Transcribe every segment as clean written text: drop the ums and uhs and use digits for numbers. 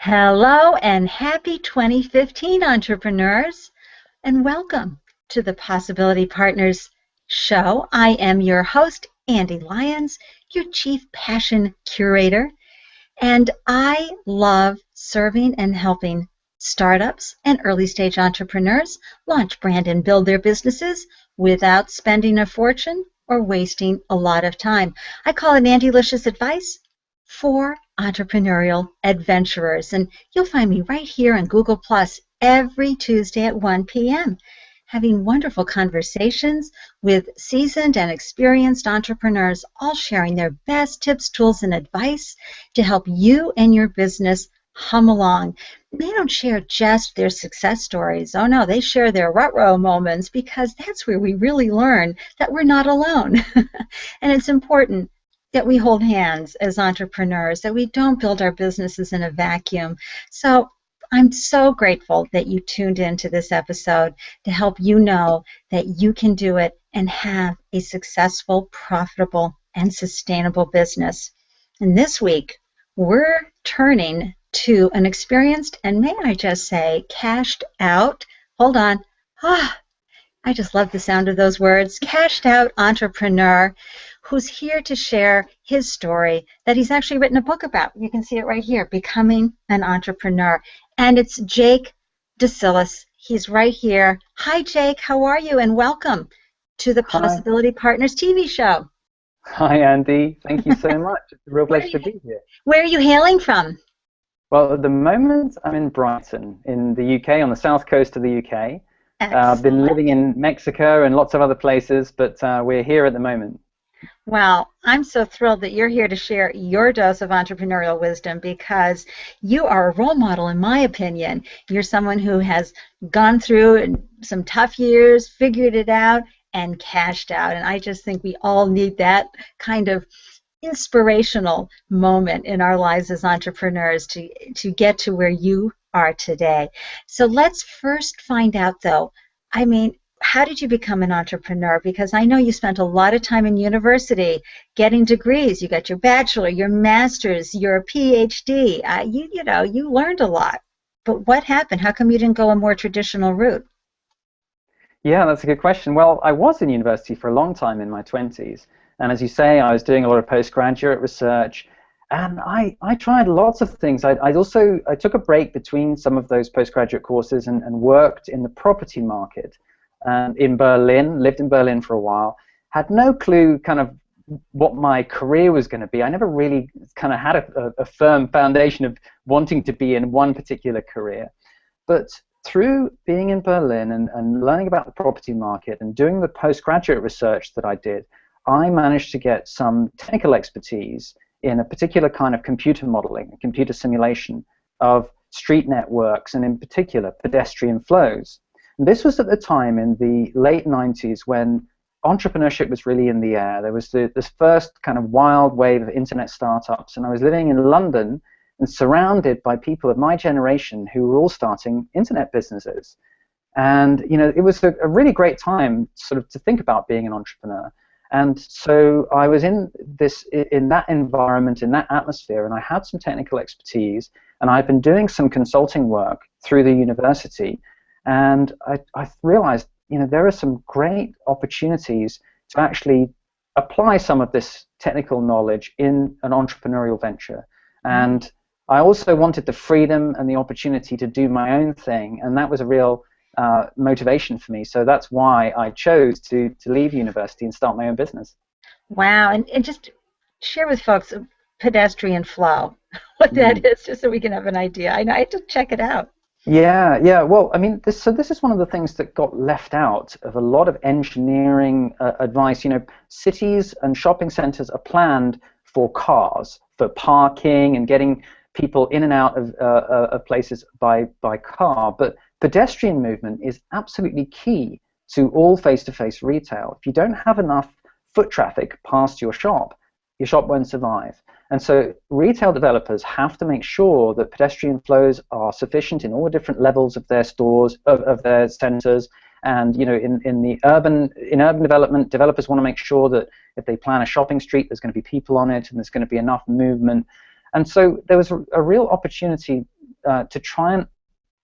Hello and happy 2015, entrepreneurs, and welcome to the Possibility Partners show. I am your host, Ande, Lyons, your Chief Passion Curator, and I love serving and helping startups and early-stage entrepreneurs launch, brand, and build their businesses without spending a fortune or wasting a lot of time. I call it Andelicious advice for entrepreneurial adventurers, and you'll find me right here on Google Plus every Tuesday at 1 p.m. having wonderful conversations with seasoned and experienced entrepreneurs, all sharing their best tips, tools, and advice to help you and your business hum along. They don't share just their success stories. Oh no, they share their rut-row moments, because that's where we really learn that we're not alone. And it's important that we hold hands as entrepreneurs, that we don't build our businesses in a vacuum. So I'm so grateful that you tuned into this episode to help you know that you can do it and have a successful, profitable, and sustainable business. And this week, we're turning to an experienced, and may I just say, cashed out, hold on, I just love the sound of those words, cashed out entrepreneur who's here to share his story that he's actually written a book about. You can see it right here, Becoming an Entrepreneur. And it's Jake Desyllas. He's right here. Hi, Jake. How are you? And welcome to the Possibility Partners TV show. Hi, Ande. Thank you so much. It's a real pleasure to be here. Where are you hailing from? Well, at the moment, I'm in Brighton, in the UK, on the south coast of the UK. I've been living in Mexico and lots of other places, but we're here at the moment. Well, I'm so thrilled that you're here to share your dose of entrepreneurial wisdom, because you are a role model, in my opinion. You're someone who has gone through some tough years, figured it out, and cashed out. And I just think we all need that kind of inspirational moment in our lives as entrepreneurs to get to where you are today. So let's first find out, though, how did you become an entrepreneur? Because I know you spent a lot of time in university getting degrees. You got your bachelor, your master's, your PhD. You learned a lot. But what happened? How come you didn't go a more traditional route? Yeah, that's a good question. Well, I was in university for a long time in my 20s. And as you say, I was doing a lot of postgraduate research. And I tried lots of things. I took a break between some of those postgraduate courses and worked in the property market. In Berlin, lived in Berlin for a while, had no clue kind of what my career was going to be. I never really kind of had a firm foundation of wanting to be in one particular career. But through being in Berlin and learning about the property market and doing the postgraduate research that I did, I managed to get some technical expertise in a particular kind of computer modeling, computer simulation of street networks, and in particular pedestrian flows. This was at the time in the late 90s when entrepreneurship was really in the air. There was this first kind of wild wave of internet startups, and I was living in London and surrounded by people of my generation who were all starting internet businesses. And it was a really great time sort of to think about being an entrepreneur. And so I was in that environment, in that atmosphere, and I had some technical expertise, and I've been doing some consulting work through the university. And I realized, there are some great opportunities to actually apply some of this technical knowledge in an entrepreneurial venture. And I also wanted the freedom and the opportunity to do my own thing, and that was a real motivation for me. So that's why I chose to leave university and start my own business. Wow, and just share with folks pedestrian flow, what that is, just so we can have an idea. I have to check it out. Yeah. Well, this is one of the things that got left out of a lot of engineering advice. Cities and shopping centers are planned for cars, for parking and getting people in and out of places by car. But pedestrian movement is absolutely key to all face-to-face retail. If you don't have enough foot traffic past your shop won't survive. And so retail developers have to make sure that pedestrian flows are sufficient in all the different levels of their stores, of their centers. And in urban development, developers want to make sure that if they plan a shopping street, there's going to be people on it and there's going to be enough movement. And so there was a real opportunity to try and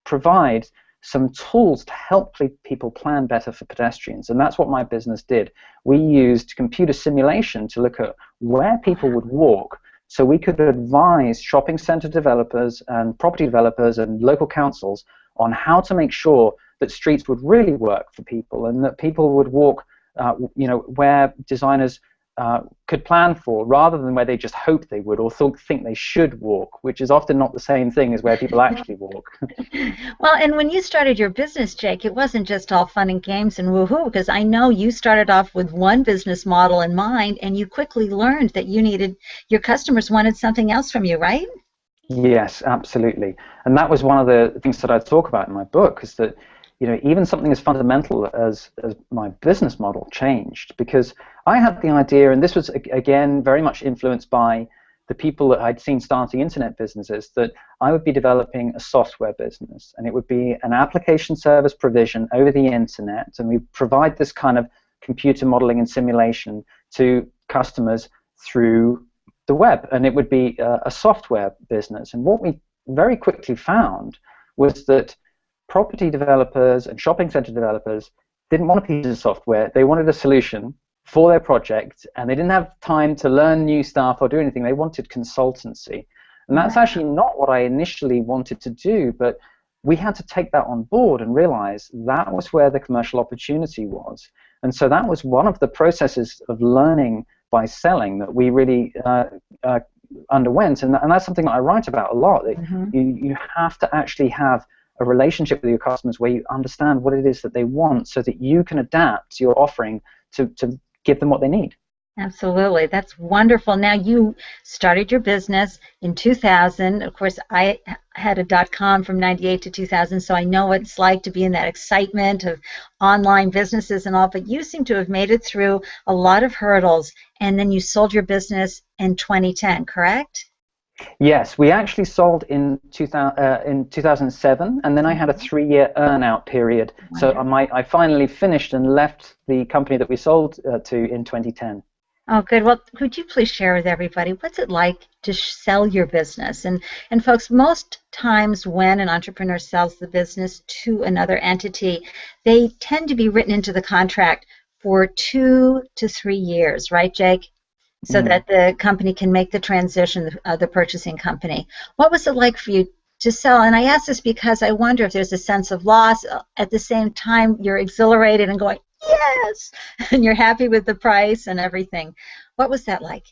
provide some tools to help people plan better for pedestrians, and that's what my business did. We used computer simulation to look at where people would walk, so we could advise shopping center developers and property developers and local councils on how to make sure that streets would really work for people, and that people would walk, where designers could plan for, rather than where they just hope they would or think they should walk, which is often not the same thing as where people actually walk. Well, and when you started your business, Jake, it wasn't just all fun and games and woohoo, because I know you started off with one business model in mind, and you quickly learned that your customers wanted something else from you, right? Yes, absolutely. And that was one of the things that I talk about in my book, is that even something as fundamental as my business model changed, because I had the idea, and this was, again, very much influenced by the people that I'd seen starting internet businesses, that I would be developing a software business, and it would be an application service provision over the internet, and we provide this kind of computer modeling and simulation to customers through the web, and it would be a software business. And what we very quickly found was that property developers and shopping center developers didn't want a piece of software. They wanted a solution for their project, and they didn't have time to learn new stuff or do anything. They wanted consultancy. And that's actually not what I initially wanted to do, but we had to take that on board and realize that was where the commercial opportunity was. And so that was one of the processes of learning by selling that we really underwent. And that's something that I write about a lot. You have to actually have a relationship with your customers where you understand what it is that they want, so that you can adapt your offering to give them what they need. Absolutely. That's wonderful. Now, you started your business in 2000. Of course, I had a .com from 98 to 2000, so I know what it's like to be in that excitement of online businesses and all, but you seem to have made it through a lot of hurdles, and then you sold your business in 2010, correct? Yes, we actually sold in 2007, and then I had a 3-year earn-out period. So I finally finished and left the company that we sold to in 2010. Oh, good. Well, could you please share with everybody, what's it like to sell your business? And folks, most times when an entrepreneur sells the business to another entity, they tend to be written into the contract for 2 to 3 years, right, Jake? So that the company can make the transition, the purchasing company. What was it like for you to sell? And I ask this because I wonder if there's a sense of loss. At the same time, you're exhilarated and going, yes, and you're happy with the price and everything. What was that like?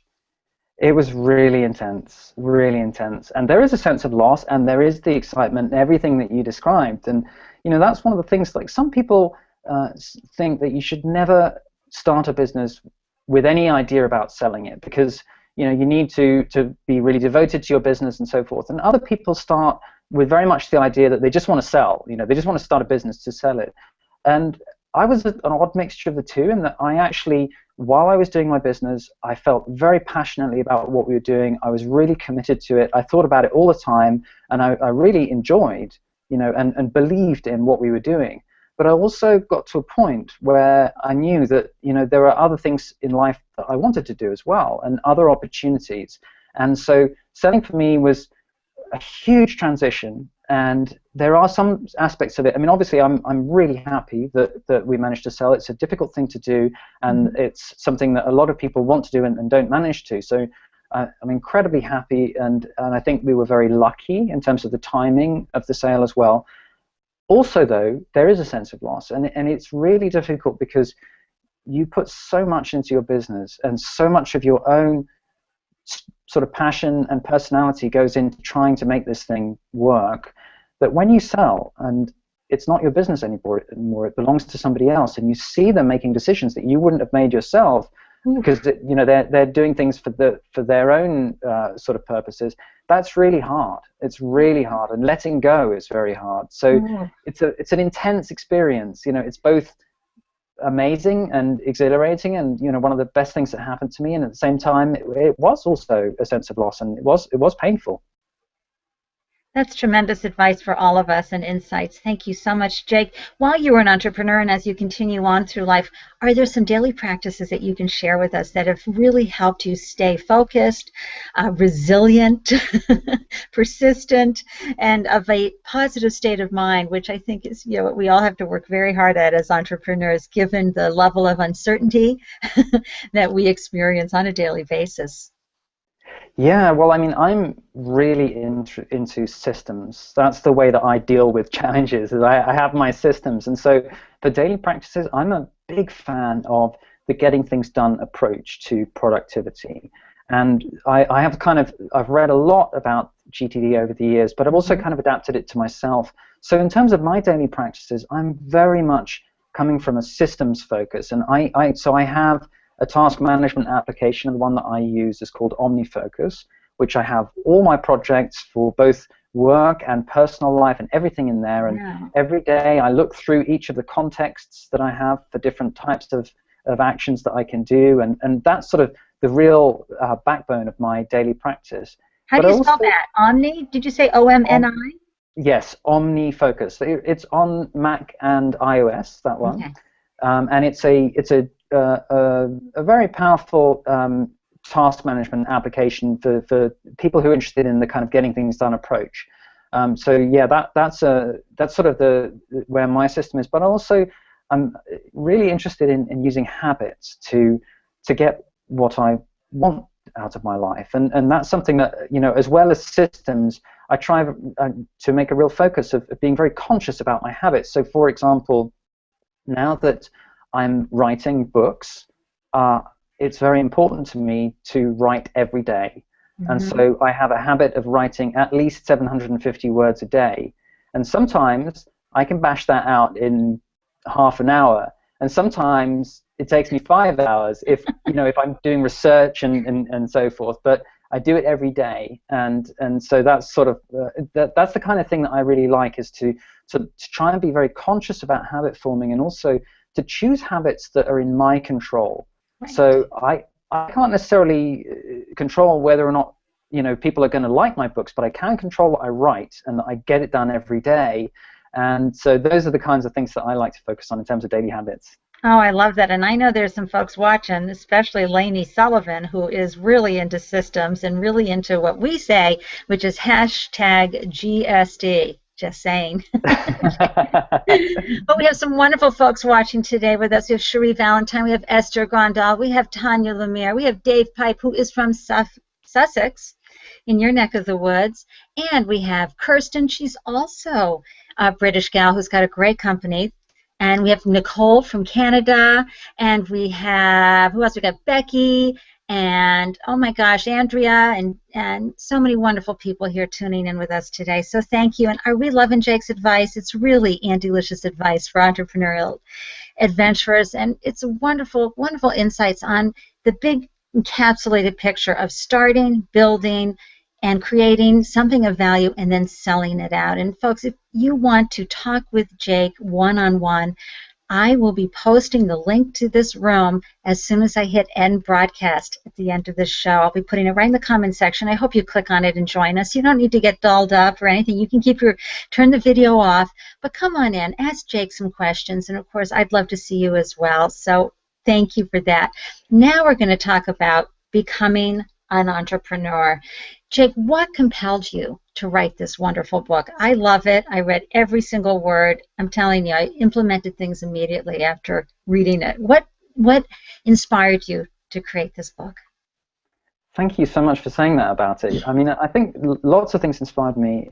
It was really intense, really intense. And there is a sense of loss, and there is the excitement, everything that you described. And, that's one of the things, like, some people think that you should never start a business with any idea about selling it, because you need to be really devoted to your business and so forth. And other people start with very much the idea that they just want to sell. They just want to start a business to sell it. And I was an odd mixture of the two, in that I actually, while I was doing my business, I felt very passionately about what we were doing. I was really committed to it. I thought about it all the time, and I really enjoyed, and believed in what we were doing. But I also got to a point where I knew that, there are other things in life that I wanted to do as well, and other opportunities. And so selling for me was a huge transition, and there are some aspects of it. I mean, obviously, I'm really happy that we managed to sell. It's a difficult thing to do, and it's something that a lot of people want to do and don't manage to. So I'm incredibly happy, and I think we were very lucky in terms of the timing of the sale as well. Also, though, there is a sense of loss, and it's really difficult because you put so much into your business, and so much of your own sort of passion and personality goes into trying to make this thing work, that when you sell and it's not your business anymore, it belongs to somebody else, and you see them making decisions that you wouldn't have made yourself, because they're doing things for their own sort of purposes. That's really hard. It's really hard, and letting go is very hard. So it's an intense experience. It's both amazing and exhilarating, and one of the best things that happened to me. And at the same time, it was also a sense of loss, and it was painful. That's tremendous advice for all of us and insights. Thank you so much, Jake. While you were an entrepreneur and as you continue on through life, are there some daily practices that you can share with us that have really helped you stay focused, resilient, persistent, and of a positive state of mind, which I think is, you know, what we all have to work very hard at as entrepreneurs, given the level of uncertainty that we experience on a daily basis? Yeah, well, I mean, I'm really into systems. That's the way that I deal with challenges, is I have my systems. And so for daily practices, I'm a big fan of the getting things done approach to productivity. And I've read a lot about GTD over the years, but I've also kind of adapted it to myself. So in terms of my daily practices, I'm very much coming from a systems focus. And so I have a task management application, and the one that I use is called Omnifocus, which I have all my projects for both work and personal life and everything in there. And every day I look through each of the contexts that I have for different types of actions that I can do, and that's sort of the real backbone of my daily practice. How do you spell that? Omni? Did you say O-M-N-I? Yes, Omnifocus. It's on Mac and iOS, that one. Okay. And it's a very powerful task management application for people who are interested in the kind of getting things done approach. So yeah, that's sort of where my system is. But also, I'm really interested in using habits to get what I want out of my life, and that's something that, you know, as well as systems, I try to make a real focus of being very conscious about my habits. So, for example, now that I'm writing books, it's very important to me to write every day. And so I have a habit of writing at least 750 words a day. And sometimes I can bash that out in half an hour. And sometimes it takes me 5 hours if I'm doing research and so forth. But I do it every day, and so that's sort of that's the kind of thing that I really like, is to try and be very conscious about habit forming, and also to choose habits that are in my control. Right. So I can't necessarily control whether or not, you know, people are going to like my books, but I can control what I write and that I get it done every day. And so those are the kinds of things that I like to focus on in terms of daily habits. Oh, I love that. And I know there's some folks watching, especially Lainey Sullivan, who is really into systems and really into what we say, which is hashtag GSD. Just saying. But we have some wonderful folks watching today with us. We have Cherie Valentine, we have Esther Gondal, we have Tanya Lemire, we have Dave Pipe, who is from Sussex, in your neck of the woods, and we have Kirsten. She's also a British gal who's got a great company. And we have Nicole from Canada, and we have, who else? We got Becky, and oh my gosh, Andrea, and so many wonderful people here tuning in with us today. So thank you. And are we loving Jake's advice? It's really Andelicious advice for entrepreneurial adventurers, and it's wonderful, wonderful insights on the big encapsulated picture of starting, building, and creating something of value and then selling it out. And folks, if you want to talk with Jake one-on-one, I will be posting the link to this room as soon as I hit end broadcast at the end of this show. I'll be putting it right in the comment section. I hope you click on it and join us. You don't need to get dolled up or anything. You can turn the video off, but come on in, ask Jake some questions, and of course, I'd love to see you as well. So thank you for that. Now we're going to talk about becoming an entrepreneur. Jake, what compelled you to write this wonderful book? I love it. I read every single word. I'm telling you, I implemented things immediately after reading it. What inspired you to create this book? Thank you so much for saying that about it. I mean, I think lots of things inspired me.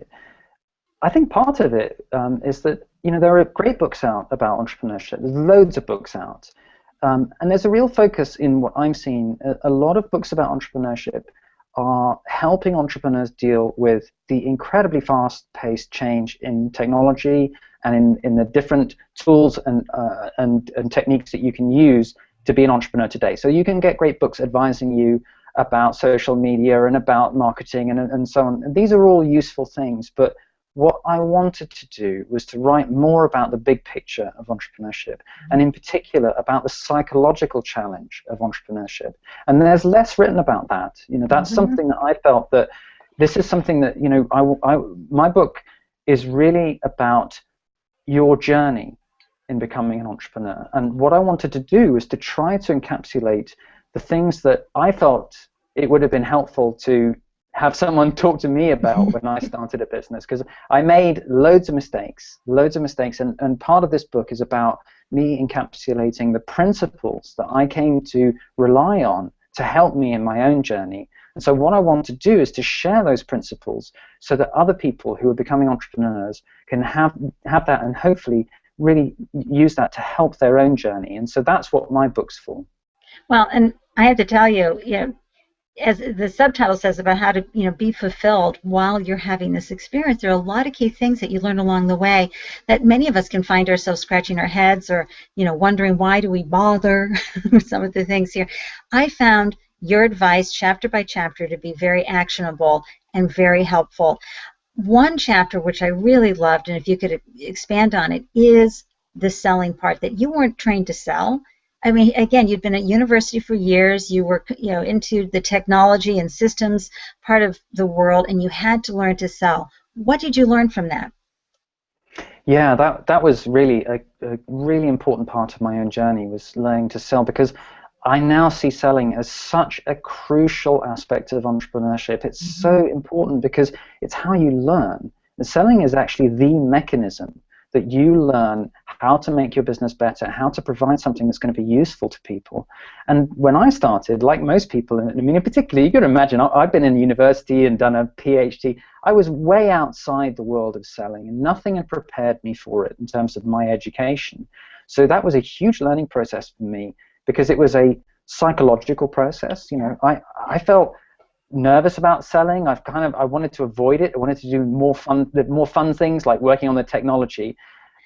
I think part of it is that, you know, there are great books out about entrepreneurship. There's loads of books out. And there's a real focus in what I'm seeing. A lot of books about entrepreneurship are helping entrepreneurs deal with the incredibly fast-paced change in technology and in the different tools and techniques that you can use to be an entrepreneur today. So you can get great books advising you about social media and about marketing and so on. And these are all useful things, but what I wanted to do was to write more about the big picture of entrepreneurship, and in particular about the psychological challenge of entrepreneurship. And there's less written about that. You know, that's something that I felt that, this is something that, you know, my book is really about your journey in becoming an entrepreneur. And what I wanted to do is to try to encapsulate the things that I felt it would have been helpful to have someone talk to me about when I started a business, because I made loads of mistakes, and part of this book is about me encapsulating the principles that I came to rely on to help me in my own journey. And so what I want to do is to share those principles so that other people who are becoming entrepreneurs can have that and hopefully really use that to help their own journey. And so that's what my book's for. Well, and I have to tell you, you know, as the subtitle says about how to, you know, be fulfilled while you're having this experience, there are a lot of key things that you learn along the way that many of us can find ourselves scratching our heads or, you know, wondering why do we bother with some of the things here. I found your advice chapter by chapter to be very actionable and very helpful. One chapter which I really loved, and if you could expand on it, is the selling part, that you weren't trained to sell. I mean, again, you'd been at university for years. You were, you know, into the technology and systems part of the world, and you had to learn to sell. What did you learn from that? Yeah, that was really a really important part of my own journey, was learning to sell, because I now see selling as such a crucial aspect of entrepreneurship. It's so important because it's how you learn. And selling is actually the mechanism that you learn how to make your business better, how to provide something that's going to be useful to people. And when I started, like most people, I mean, in particular, you can imagine, I've been in university and done a PhD. I was way outside the world of selling, and nothing had prepared me for it in terms of my education. So that was a huge learning process for me, because it was a psychological process. You know, I felt nervous about selling. I wanted to avoid it. I wanted to do more fun things like working on the technology.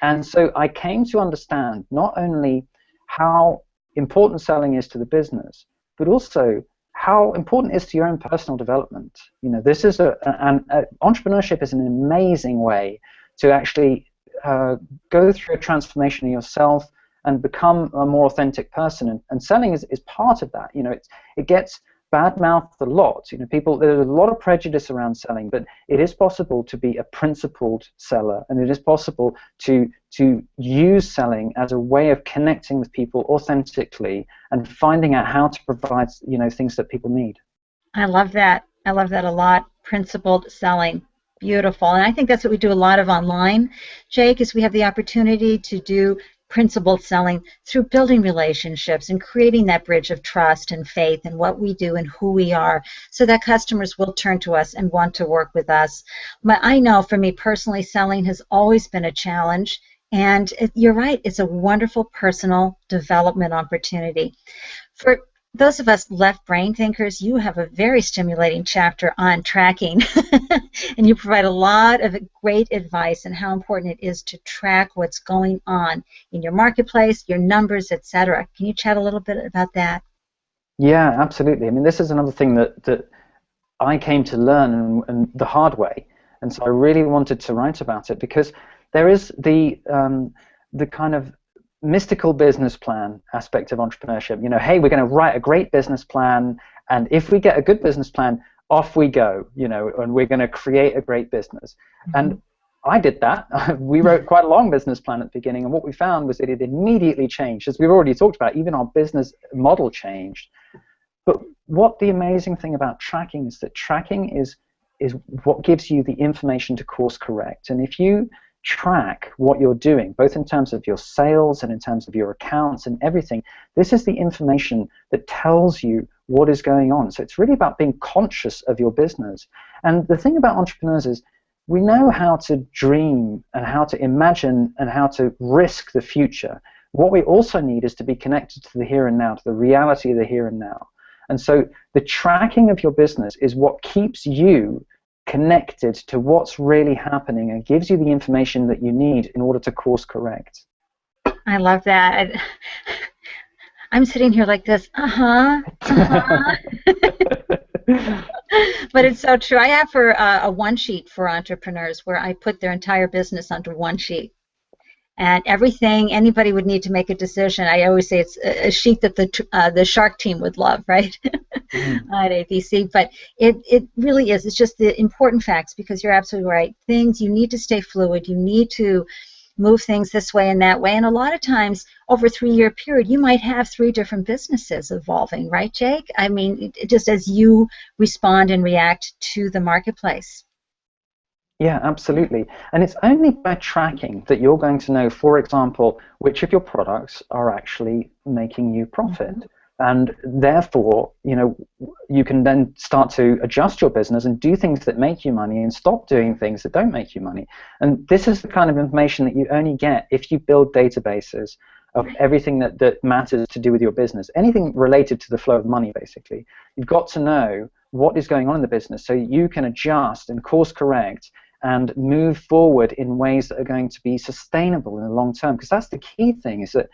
And so I came to understand not only how important selling is to the business, but also how important it is to your own personal development. You know, this is entrepreneurship is an amazing way to actually go through a transformation of yourself and become a more authentic person. And selling is part of that. You know, it gets bad-mouthed a lot. You know, there's a lot of prejudice around selling, but it is possible to be a principled seller, and it is possible to use selling as a way of connecting with people authentically and finding out how to provide, you know, things that people need. I love that. I love that a lot. Principled selling. Beautiful. And I think that's what we do a lot of online, Jake, is we have the opportunity to do principled selling through building relationships and creating that bridge of trust and faith in what we do and who we are, so that customers will turn to us and want to work with us. But I know for me personally, selling has always been a challenge, and you're right, it's a wonderful personal development opportunity. For those of us left brain thinkers, you have a very stimulating chapter on tracking, and you provide a lot of great advice on how important it is to track what's going on in your marketplace, your numbers, etc. Can you chat a little bit about that? Yeah, absolutely. I mean, this is another thing that I came to learn and the hard way, and so I really wanted to write about it, because there is the kind of mystical business plan aspect of entrepreneurship. You know, hey, we're going to write a great business plan, and if we get a good business plan, off we go, you know, and we're going to create a great business. And I did that. We wrote quite a long business plan at the beginning, and what we found was that it immediately changed. As we've already talked about, even our business model changed. But what the amazing thing about tracking is that tracking is what gives you the information to course correct. And if you track what you're doing, both in terms of your sales and in terms of your accounts and everything, this is the information that tells you what is going on. So it's really about being conscious of your business. And the thing about entrepreneurs is we know how to dream and how to imagine and how to risk the future. What we also need is to be connected to the here and now, to the reality of the here and now. And so the tracking of your business is what keeps you connected to what's really happening and gives you the information that you need in order to course correct. I love that. I'm sitting here like this, But it's so true. I have a one sheet for entrepreneurs where I put their entire business onto one sheet. and everything anybody would need to make a decision. I always say it's a sheet that the Shark team would love, right? At ABC. But it really is. It's just the important facts, because you're absolutely right. Things, you need to stay fluid. You need to move things this way and that way. And a lot of times, over a 3-year period, you might have 3 different businesses evolving, right, Jake? I mean, just as you respond and react to the marketplace. Yeah, absolutely. And it's only by tracking that you're going to know, for example, which of your products are actually making you profit. And therefore, you can then start to adjust your business and do things that make you money and stop doing things that don't make you money. And this is the kind of information that you only get if you build databases of everything that matters to do with your business. Anything related to the flow of money, basically. You've got to know what is going on in the business so you can adjust and course correct and move forward in ways that are going to be sustainable in the long term. Because that's the key thing, is that,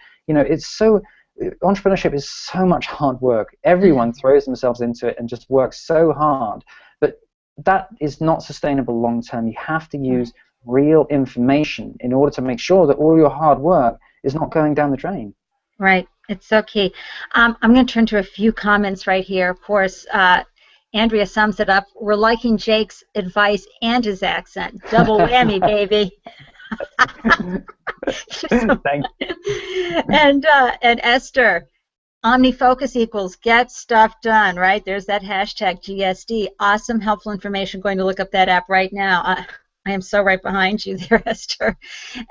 entrepreneurship is so much hard work. Everyone throws themselves into it and just works so hard, but that is not sustainable long term. You have to use real information in order to make sure that all your hard work is not going down the drain. Right. It's so key. I'm going to turn to a few comments right here. Of course, Andrea sums it up. We're liking Jake's advice and his accent. Double whammy, baby. Thank you. And Esther, Omnifocus equals get stuff done, right? There's that hashtag GSD. Awesome, helpful information. Going to look up that app right now. I am so right behind you there, Esther.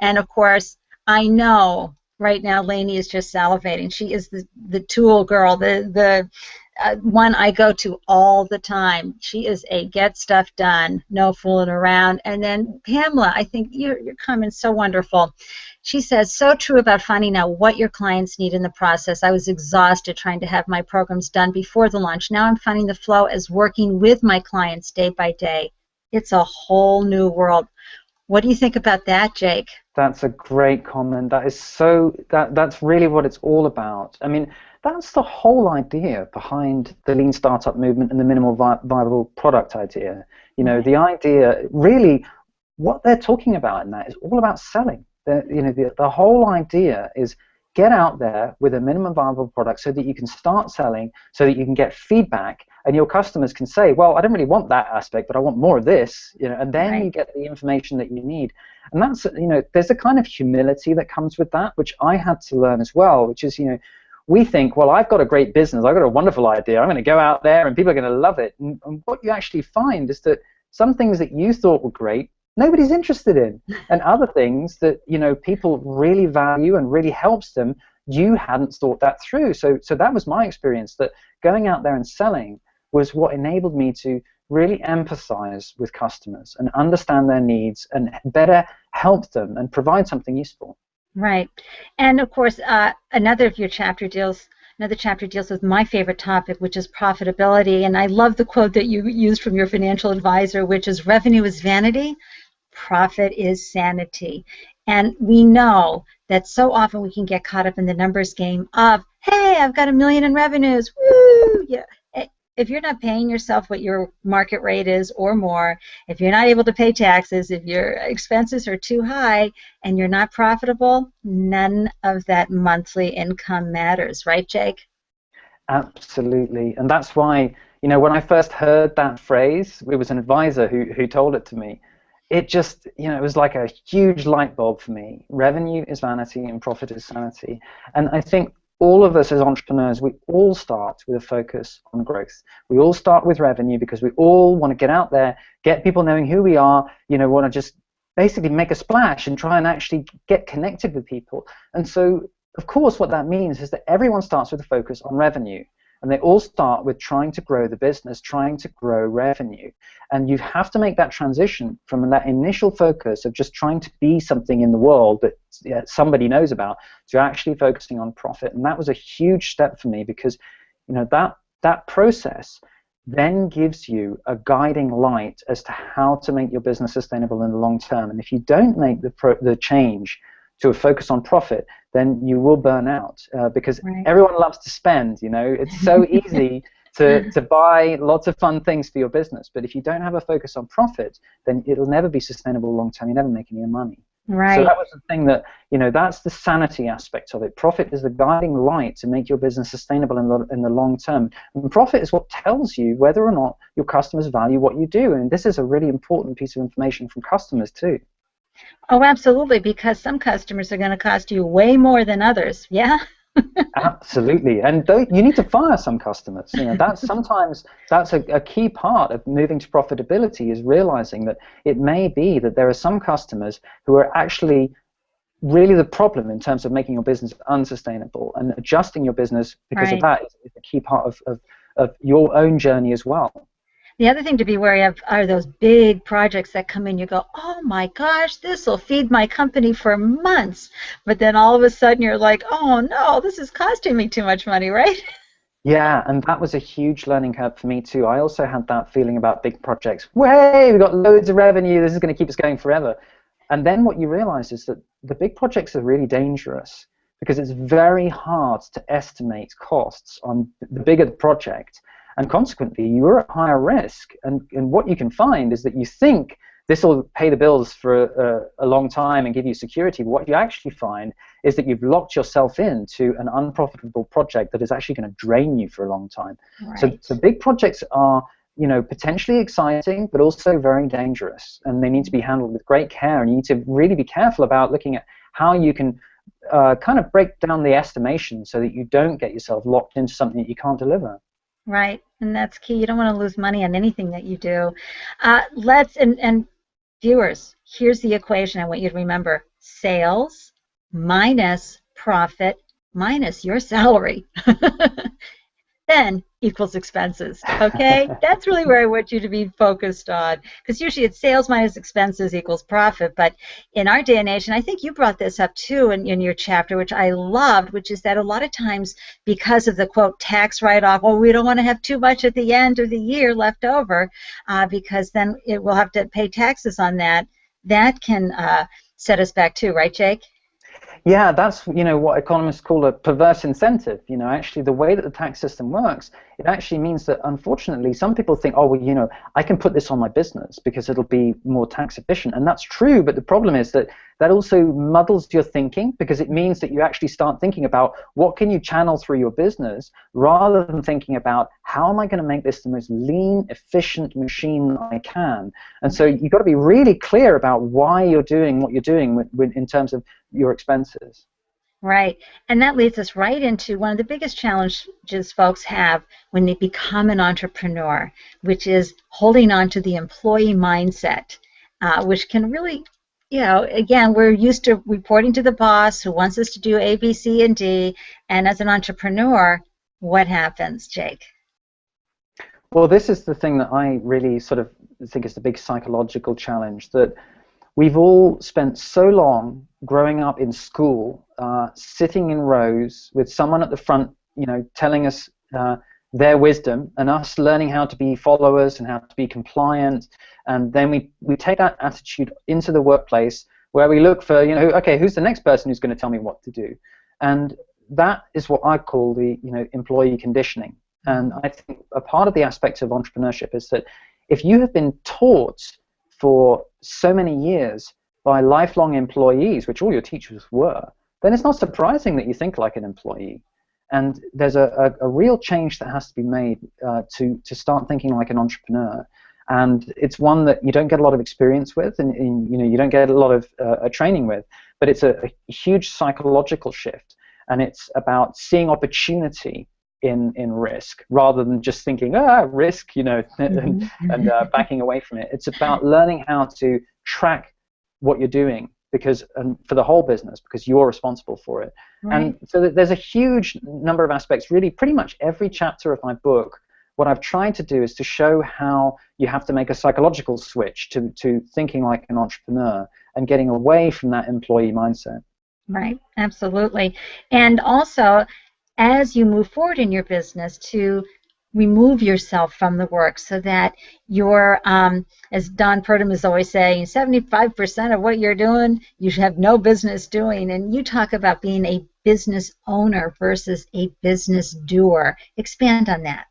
And of course, I know right now Lainey is just salivating. She is the tool girl, the one I go to all the time. She is a get stuff done, no fooling around. And then Pamela, I think your comment's so wonderful. She says, so true about finding out what your clients need in the process. I was exhausted trying to have my programs done before the launch. Now I'm finding the flow as working with my clients day by day. It's a whole new world. What do you think about that, Jake? That's a great comment. That's really what it's all about. I mean, that's the whole idea behind the lean startup movement and the minimal viable product idea. The idea, really, what they're talking about in that is all about selling. The whole idea is get out there with a minimum viable product so that you can start selling, so that you can get feedback, and your customers can say, well, I don't really want that aspect, but I want more of this, and then you get the information that you need. And that's, there's a kind of humility that comes with that, which I had to learn as well, which is, we think, well, I've got a great business, I've got a wonderful idea, I'm going to go out there and people are going to love it. And what you actually find is that some things that you thought were great, nobody's interested in. And other things that, people really value and really helps them, you hadn't thought that through. So that was my experience, that going out there and selling was what enabled me to really empathize with customers and understand their needs and better help them and provide something useful. Right. And of course, another chapter deals with my favorite topic, which is profitability. And I love the quote that you used from your financial advisor, which is, revenue is vanity, profit is sanity. And we know that so often we can get caught up in the numbers game of, hey, I've got $1 million in revenues, woo! Yeah. If you're not paying yourself what your market rate is or more, if you're not able to pay taxes, if your expenses are too high and you're not profitable, none of that monthly income matters, right, Jake? Absolutely. And that's why, when I first heard that phrase, it was an advisor who told it to me. It just, it was like a huge light bulb for me. Revenue is vanity and profit is sanity. And I think all of us as entrepreneurs, we all start with a focus on growth. We all start with revenue because we all want to get out there, get people knowing who we are, want to just basically make a splash and try and actually get connected with people. And so, of course, what that means is that everyone starts with a focus on revenue. And they all start with trying to grow the business, trying to grow revenue. And you have to make that transition from that initial focus of just trying to be something in the world that somebody knows about to actually focusing on profit. And that was a huge step for me because that process then gives you a guiding light as to how to make your business sustainable in the long term. And if you don't make the change to a focus on profit, then you will burn out because everyone loves to spend. It's so easy to buy lots of fun things for your business, but if you don't have a focus on profit, then it'll never be sustainable long term. You never make any money. So Right. that was the thing that, that's the sanity aspect of it. Profit is the guiding light to make your business sustainable in the long term. And profit is what tells you whether or not your customers value what you do. And this is a really important piece of information from customers too. Oh, absolutely, because some customers are going to cost you way more than others. Yeah. Absolutely, and you need to fire some customers. That's a key part of moving to profitability, is realizing that it may be that there are some customers who are actually really the problem in terms of making your business unsustainable, and adjusting your business because of Right. that is a key part of your own journey as well. The other thing to be wary of are those big projects that come in. You go, oh my gosh, this will feed my company for months. But then all of a sudden you're like, oh no, this is costing me too much money, right? Yeah, and that was a huge learning curve for me too. I also had that feeling about big projects. Way, we've got loads of revenue, this is going to keep us going forever. And then what you realize is that the big projects are really dangerous, because it's very hard to estimate costs on the bigger the project, and consequently you're at higher risk. And what you can find is that you think this will pay the bills for a long time and give you security. But what you actually find is that you've locked yourself into an unprofitable project that is actually going to drain you for a long time. Right. So big projects are, potentially exciting, but also very dangerous, and they need to be handled with great care. And you need to really be careful about looking at how you can kind of break down the estimation so that you don't get yourself locked into something that you can't deliver. Right. And that's key. You don't want to lose money on anything that you do. And viewers, here's the equation I want you to remember. Sales minus profit minus your salary then equals expenses. Okay? That's really where I want you to be focused on. Because usually it's sales minus expenses equals profit. But in our day and age, and I think you brought this up too in your chapter, which I loved, which is that a lot of times because of the quote tax write-off, well, we don't want to have too much at the end of the year left over because then we'll have to pay taxes on that. That can set us back too, right, Jake? Yeah, that's what economists call a perverse incentive. Actually, the way that the tax system works, it actually means that, unfortunately, some people think, oh, well, I can put this on my business because it'll be more tax efficient, and that's true. But the problem is that that also muddles your thinking, because it means that you actually start thinking about what can you channel through your business, rather than thinking about how am I going to make this the most lean, efficient machine I can. And so you've got to be really clear about why you're doing what you're doing in terms of your expenses. Right. And that leads us right into one of the biggest challenges folks have when they become an entrepreneur, which is holding on to the employee mindset, which can really, again, we're used to reporting to the boss who wants us to do A, B, C, and D. And as an entrepreneur, what happens, Jake? Well, this is the thing that I really sort of think is the big psychological challenge, that we've all spent so long growing up in school, sitting in rows with someone at the front, telling us their wisdom, and us learning how to be followers and how to be compliant. And then we take that attitude into the workplace, where we look for, okay, who's the next person who's going to tell me what to do? And that is what I call the, employee conditioning. And I think a part of the aspect of entrepreneurship is that if you have been taught for so many years by lifelong employees, which all your teachers were, then it's not surprising that you think like an employee. And there's a real change that has to be made to start thinking like an entrepreneur. And it's one that you don't get a lot of experience with, and you don't get a lot of training with, but it's a huge psychological shift. And it's about seeing opportunity in risk, rather than just thinking, risk, and backing away from it. It's about learning how to track what you're doing, and for the whole business, because you're responsible for it. Right. And so there's a huge number of aspects. Really, pretty much every chapter of my book, what I've tried to do is to show how you have to make a psychological switch to thinking like an entrepreneur and getting away from that employee mindset. Right, absolutely. And also, as you move forward in your business, to remove yourself from the work so that you're, as Don Purdom is always saying, 75% of what you're doing, you should have no business doing. And you talk about being a business owner versus a business doer. Expand on that.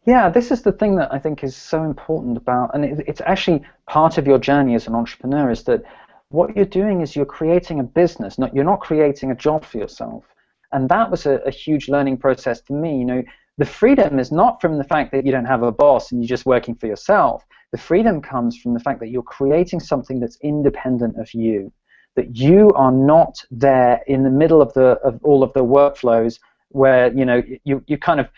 Yeah, this is the thing that I think is so important about, and it's actually part of your journey as an entrepreneur, is that what you're doing is you're creating a business, you're not creating a job for yourself. And that was a huge learning process for me. The freedom is not from the fact that you don't have a boss and you're just working for yourself. The freedom comes from the fact that you're creating something that's independent of you, that you are not there in the middle of all of the workflows where you're kind of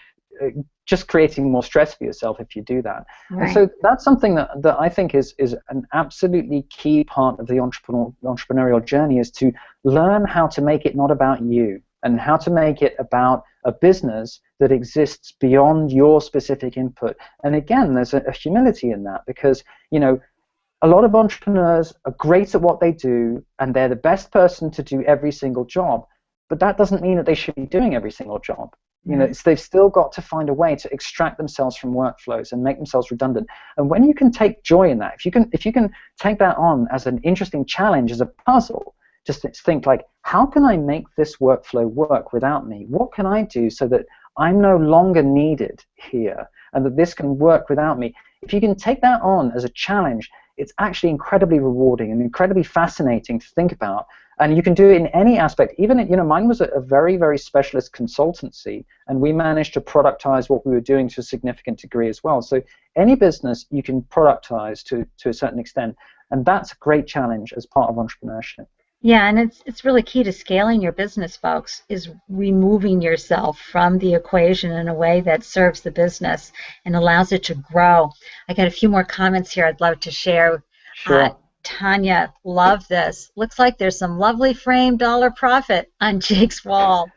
just creating more stress for yourself if you do that. Right. And so that's something that I think is an absolutely key part of the entrepreneurial journey, is to learn how to make it not about you, and how to make it about a business that exists beyond your specific input. And again, there's a humility in that, because a lot of entrepreneurs are great at what they do, and they're the best person to do every single job, but that doesn't mean that they should be doing every single job. They've still got to find a way to extract themselves from workflows and make themselves redundant. And when you can take joy in that, if you can take that on as an interesting challenge, as a puzzle, just think like, how can I make this workflow work without me? What can I do so that I'm no longer needed here, and that this can work without me? If you can take that on as a challenge, it's actually incredibly rewarding and incredibly fascinating to think about. And you can do it in any aspect. Even, mine was a very, very specialist consultancy, and we managed to productize what we were doing to a significant degree as well. So any business you can productize to a certain extent, and that's a great challenge as part of entrepreneurship. Yeah, and it's really key to scaling your business, folks, is removing yourself from the equation in a way that serves the business and allows it to grow. I got a few more comments here I'd love to share. Sure. Tanya, love this. Looks like there's some lovely framed dollar profit on Jake's wall.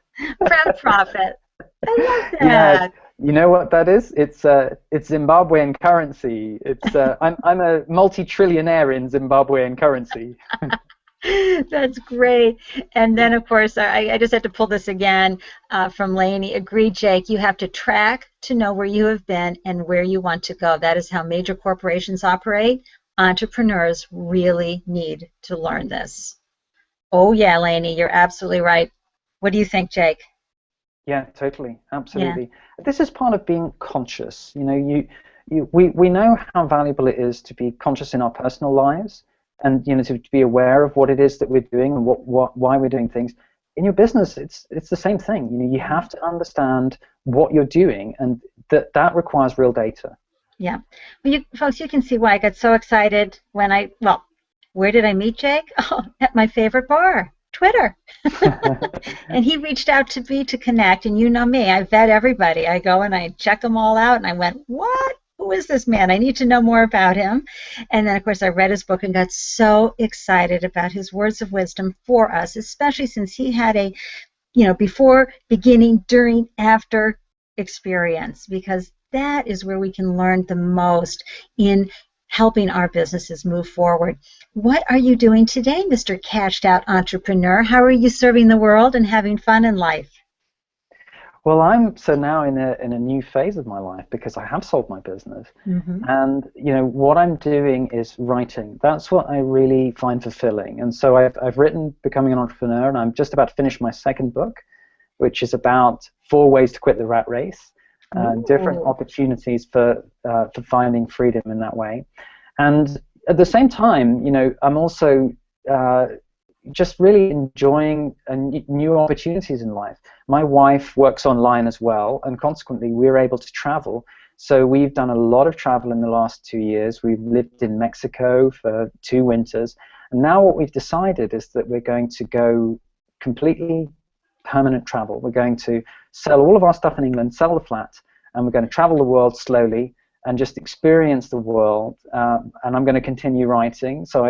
Proud profit. I love that. Yeah, you know what that is? It's Zimbabwean currency. I'm a multi-trillionaire in Zimbabwean currency. That's great. And then, of course, I just had to pull this again from Lainey. Agreed, Jake. You have to track to know where you have been and where you want to go. That is how major corporations operate. Entrepreneurs really need to learn this. Oh, yeah, Lainey, you're absolutely right. What do you think, Jake? Yeah, totally. Absolutely. Yeah. This is part of being conscious. We know how valuable it is to be conscious in our personal lives, and to be aware of what it is that we're doing and why we're doing things. In your business, it's the same thing. You have to understand what you're doing, and that requires real data. Yeah. Well, folks, you can see why I got so excited when where did I meet Jake? Oh, at my favorite bar, Twitter. And he reached out to me to connect, and you know me, I vet everybody. I go and I check them all out, and I went, what? Who is this man? I need to know more about him. And then, of course, I read his book and got so excited about his words of wisdom for us, especially since he had a, before, beginning, during, after experience, because that is where we can learn the most in helping our businesses move forward. What are you doing today, Mr. Cashed Out Entrepreneur? How are you serving the world and having fun in life? Well, I'm now in a new phase of my life, because I have sold my business. Mm-hmm. And what I'm doing is writing. That's what I really find fulfilling. And so I've written Becoming an Entrepreneur, and I'm just about to finish my second book, which is about 4 ways to quit the rat race. Different opportunities for finding freedom in that way. And at the same time, I'm also just really enjoying new opportunities in life. My wife works online as well, and consequently we're able to travel. So we've done a lot of travel in the last 2 years. We've lived in Mexico for 2 winters, and now what we've decided is that we're going to go completely permanent travel. We're going to sell all of our stuff in England, sell the flat, and we're going to travel the world slowly and just experience the world. And I'm going to continue writing. So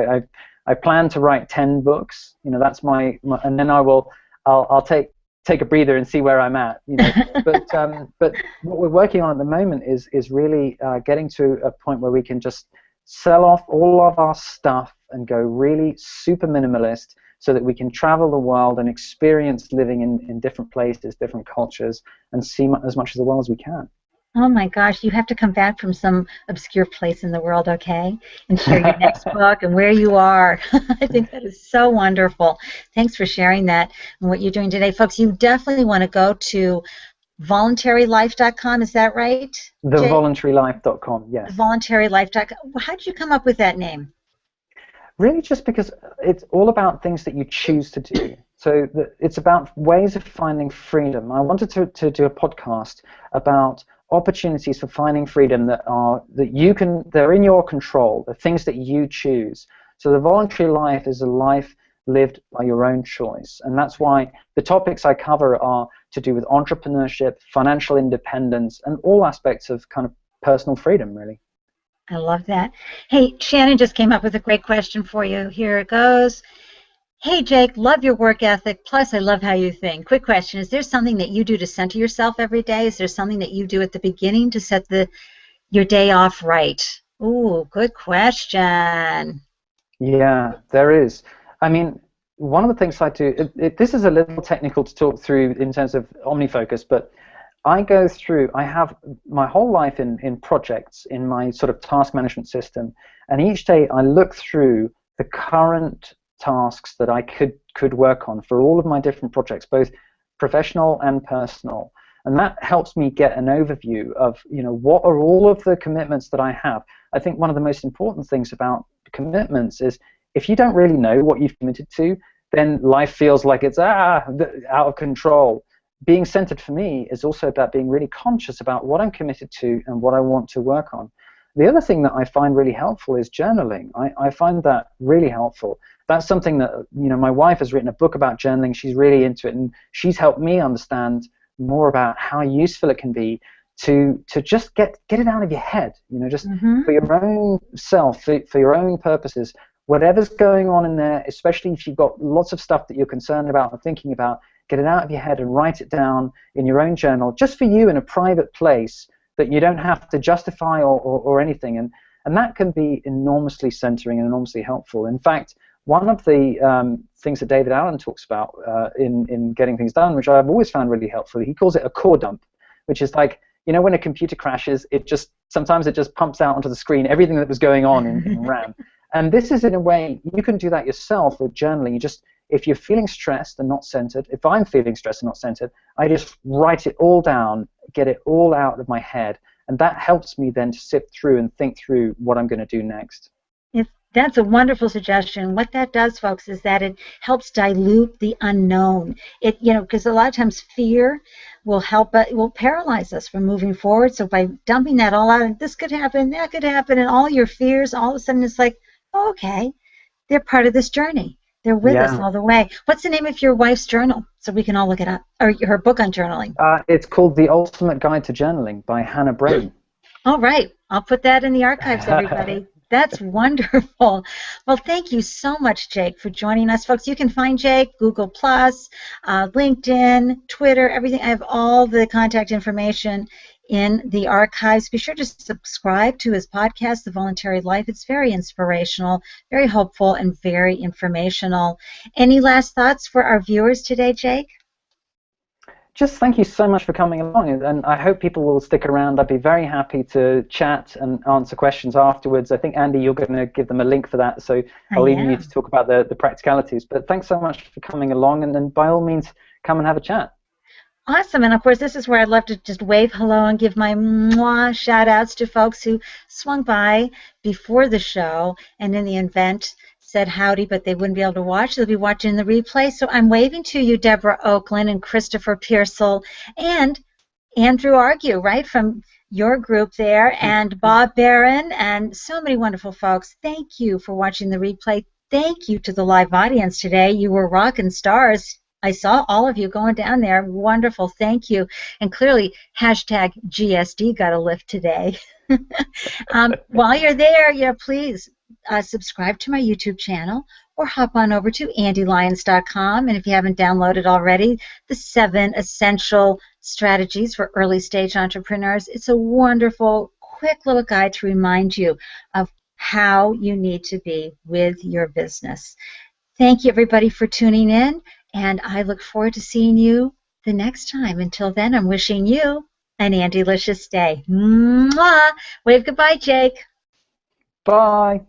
I plan to write 10 books. That's my and then I'll take a breather and see where I'm at. But what we're working on at the moment is really getting to a point where we can just sell off all of our stuff and go really super minimalist, so that we can travel the world and experience living in different places, different cultures, and see as much of the world as we can. Oh my gosh, you have to come back from some obscure place in the world, okay? And share your next book and where you are. I think that is so wonderful. Thanks for sharing that and what you're doing today. Folks, you definitely want to go to voluntarylife.com, is that right? Thevoluntarylife.com, yes. Voluntarylife.com. How did you come up with that name? Really just because it's all about things that you choose to do. So it's about ways of finding freedom. I wanted to do a podcast about opportunities for finding freedom they're in your control, the things that you choose. So the voluntary life is a life lived by your own choice. And that's why the topics I cover are to do with entrepreneurship, financial independence, and all aspects of kind of personal freedom, really. I love that. Hey, Shannon just came up with a great question for you. Here it goes. Hey, Jake, love your work ethic, plus I love how you think. Quick question, is there something that you do to center yourself every day? Is there something that you do at the beginning to set your day off right? Ooh, good question. Yeah, there is. I mean, one of the things I do, this is a little technical to talk through in terms of Omnifocus, but I have my whole life in projects, in my sort of task management system, and each day I look through the current tasks that I could work on for all of my different projects, both professional and personal. And that helps me get an overview of, what are all of the commitments that I have. I think one of the most important things about commitments is if you don't really know what you've committed to, then life feels like it's out of control. Being centered for me is also about being really conscious about what I'm committed to and what I want to work on. The other thing that I find really helpful is journaling. I find that really helpful. That's something that, my wife has written a book about journaling. She's really into it, and she's helped me understand more about how useful it can be to just get it out of your head, just for your own self, for your own purposes. Whatever's going on in there, especially if you've got lots of stuff that you're concerned about and thinking about, get it out of your head and write it down in your own journal, just for you in a private place that you don't have to justify or anything. And that can be enormously centering and enormously helpful. In fact, one of the things that David Allen talks about in getting things done, which I've always found really helpful, he calls it a core dump, which is like, when a computer crashes, sometimes it just pumps out onto the screen everything that was going on in RAM. And this is, in a way, you can do that yourself with journaling. If you're feeling stressed and not centered, if I'm feeling stressed and not centered, I just write it all down, get it all out of my head, and that helps me then to sift through and think through what I'm going to do next. That's a wonderful suggestion. What that does, folks, is that it helps dilute the unknown. Because a lot of times fear will paralyze us from moving forward. So by dumping that all out, this could happen, that could happen, and all your fears, all of a sudden it's like, oh, okay, they're part of this journey. They're with us all the way. What's the name of your wife's journal, so we can all look it up, or her book on journaling? It's called The Ultimate Guide to Journaling by Hannah Brain. All right. I'll put that in the archives, everybody. That's wonderful. Well, thank you so much, Jake, for joining us. Folks, you can find Jake, Google+, LinkedIn, Twitter, everything. I have all the contact information in the archives. Be sure to subscribe to his podcast, The Voluntary Life. It's very inspirational, very hopeful, and very informational. Any last thoughts for our viewers today, Jake? Just thank you so much for coming along, and I hope people will stick around. I'd be very happy to chat and answer questions afterwards. I think, Ande, you're going to give them a link for that, so I'll leave you to talk about the practicalities. But thanks so much for coming along, and then by all means, come and have a chat. Awesome, and of course, this is where I'd love to just wave hello and give my mwah shout-outs to folks who swung by before the show and in the event said howdy, but they wouldn't be able to watch. They'll be watching the replay. So I'm waving to you, Deborah Oakland and Christopher Pearsall and Andrew Argue, right, from your group there, and Bob Barron, and so many wonderful folks. Thank you for watching the replay. Thank you to the live audience today. You were rocking stars. I saw all of you going down there. Wonderful. Thank you. And clearly, hashtag GSD got a lift today. While you're there, please subscribe to my YouTube channel or hop on over to andelyons.com. And if you haven't downloaded already, the 7 Essential Strategies for Early Stage Entrepreneurs. It's a wonderful, quick little guide to remind you of how you need to be with your business. Thank you, everybody, for tuning in, and I look forward to seeing you the next time. Until then, I'm wishing you an Andelicious day. Mwah! Wave goodbye, Jake. Bye.